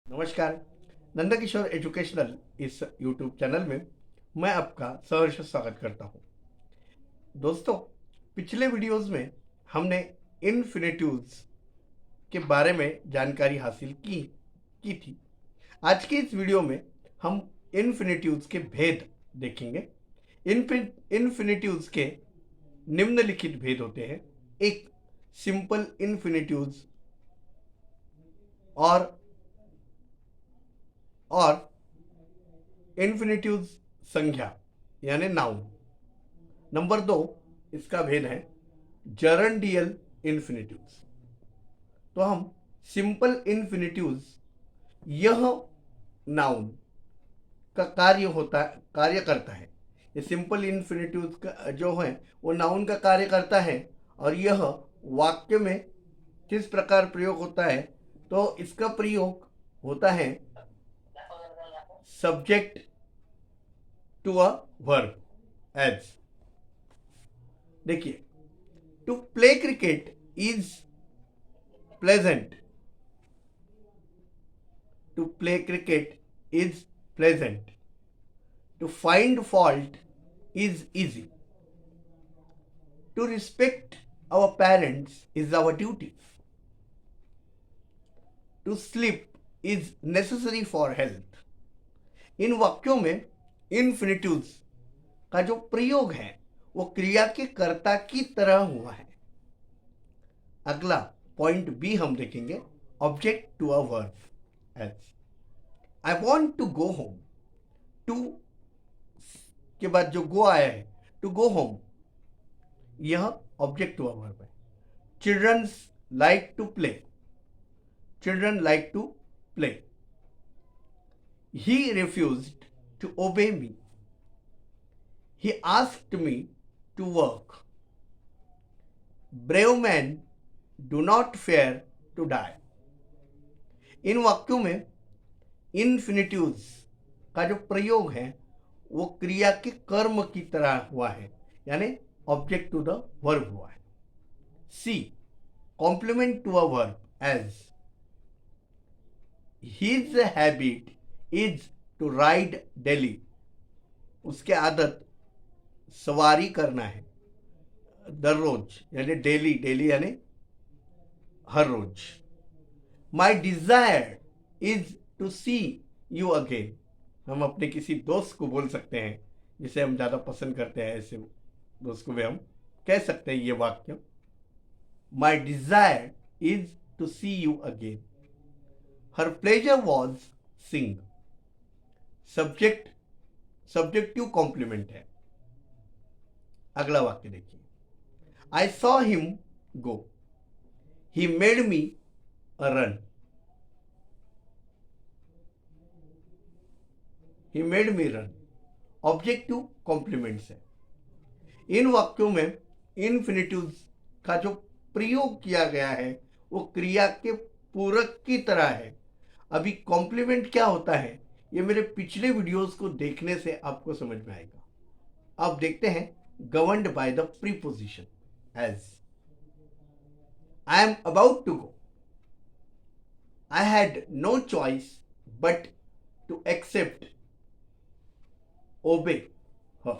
नमस्कार। नंदकिशोर एजुकेशनल इस YouTube channel में मैं आपका सहर्ष स्वागत करता हूं। दोस्तों, पिछले वीडियोस में हमने इन्फिनेटिव्स के बारे में जानकारी हासिल की थी। आज के इस वीडियो में हम इन्फिनेटिव्स के भेद देखेंगे। इन्फिनेटिव्स के निम्नलिखित भेद होते हैं। एक सिंपल इन्फिनेटिव्स और इन्फिनेटिव्स संज्ञा यानी नाउन। नंबर 2 इसका भेद है जरंडियल इन्फिनेटिव्स। तो हम सिंपल इन्फिनेटिव्स यह नाउन का कार्य करता है। ये सिंपल इन्फिनेटिव्स का जो है वो नाउन का कार्य करता है और यह वाक्य में किस प्रकार प्रयोग होता है, तो इसका प्रयोग होता है subject to a verb as. देखिए, to play cricket is pleasant. To play cricket is pleasant. To find fault is easy. To respect our parents is our duty. To sleep is necessary for health. इन वाक्यों में infinitives का जो प्रयोग है वो क्रिया के कर्ता की तरह हुआ है। अगला पॉइंट बी हम देखेंगे, object to a verb as. I want to go home. To के बाद जो गो आया है, टू गो होम, यह ऑब्जेक्ट टू अ वर्ब है। Childrens like to play. Children like to play. He refused to obey me. He asked me to work. Brave men do not fear to die. इन वाक्यों में infinitives का जो प्रयोग है वो क्रिया के कर्म की तरह हुआ है, यानी ऑब्जेक्ट टू द वर्ब हुआ है। See, complement to a verb as. His habit is to ride daily. उसके आदत सवारी करना है दररोज, यानी डेली। डेली यानी हर रोज। My desire is to see you again. हम अपने किसी दोस्त को बोल सकते हैं जिसे हम ज़्यादा पसंद करते हैं, ऐसे दोस्त को भी हम कह सकते हैं ये वाक्य। My desire is to see you again. Her pleasure was sing. Subjective complement है। अगला वाक्य देखिए, I saw him go. He made me a run. He made me run, objective complements है। इन वाक्यों में इन्फिनेटिव्स का जो प्रयोग किया गया है वो क्रिया के पूरक की तरह है। अभी कॉम्प्लीमेंट क्या होता है ये मेरे पिछले वीडियोस को देखने से आपको समझ में आएगा। अब देखते हैं governed by the preposition as. I am about to go. I had no choice but to accept obey her.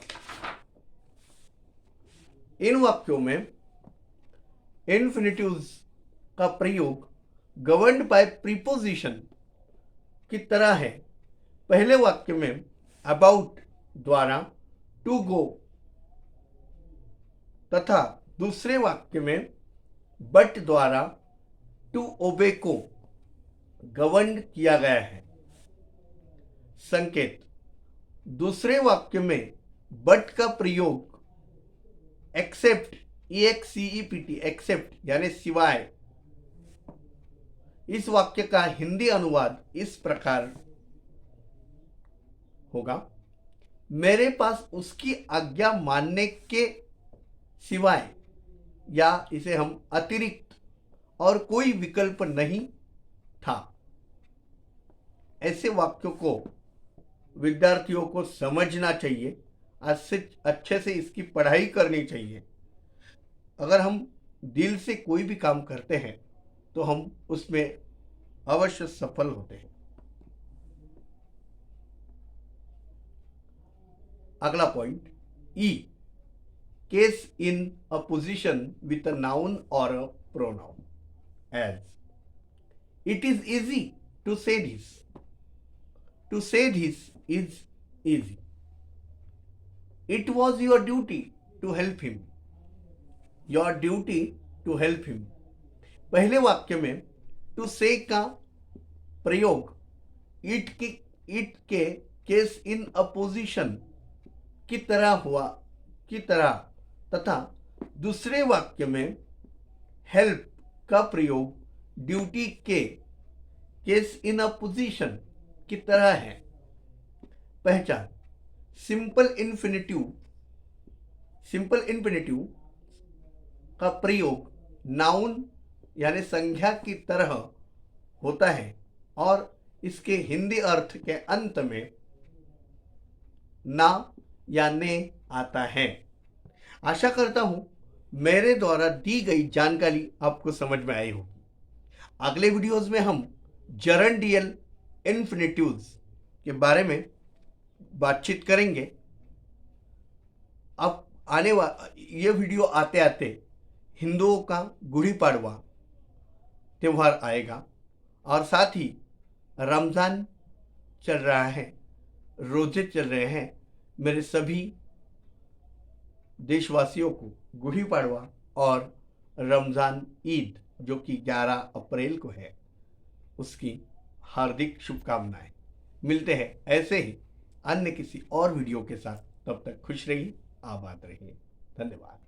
इन वाक्यों में इन्फिनेटिव्स का प्रयोग गवर्न्ड बाय प्रीपोजिशन की तरह है। पहले वाक्य में अबाउट द्वारा टू गो तथा दूसरे वाक्य में बट द्वारा टू ओबे को गवर्न किया गया है। संकेत, दूसरे वाक्य में बट का प्रयोग एक्सेप्ट, EXCEPT, एक्सेप्ट यानी सिवाय। इस वाक्य का हिंदी अनुवाद इस प्रकार होगा, मेरे पास उसकी आज्ञा मानने के सिवाय, या इसे हम अतिरिक्त और कोई विकल्प नहीं था। ऐसे वाक्यों को विद्यार्थियों को समझना चाहिए, अच्छे से इसकी पढ़ाई करनी चाहिए। अगर हम दिल से कोई भी काम करते हैं तो हम उसमें अवश्य सफल होते हैं। अगला point E, case in a position with a noun or a pronoun, as it is easy to say this, to say this is easy, it was your duty to help him, your duty to help him. पहले वाक्य में to से का प्रयोग it के case in opposition की तरह हुआ, की तरह, तथा दूसरे वाक्य में हेल्प का प्रयोग ड्यूटी के केस इन अपोजिशन की तरह है। पहचान, सिंपल इन्फिनिटिव, सिंपल इन्फिनिटिव का प्रयोग नाउन यानी संज्ञा की तरह होता है और इसके हिंदी अर्थ के अंत में ना या ने आता है। आशा करता हूं मेरे द्वारा दी गई जानकारी आपको समझ में आई होगी। अगले वीडियोस में हम जरंडियल इन्फिनिटिव्स के बारे में बातचीत करेंगे। अब ये वीडियो आते आते हिंदुओं का गुड़ी पाड़वा त्यौहार आएगा और साथ ही रमज़ान चल रहा है, रोजे चल रहे हैं। मेरे सभी देशवासियों को गुड़ी पाड़वा और रमज़ान ईद जो कि 11 अप्रैल को है उसकी हार्दिक शुभकामनाएं। मिलते हैं ऐसे ही अन्य किसी और वीडियो के साथ, तब तक खुश रहिए, आबाद रहिए। धन्यवाद।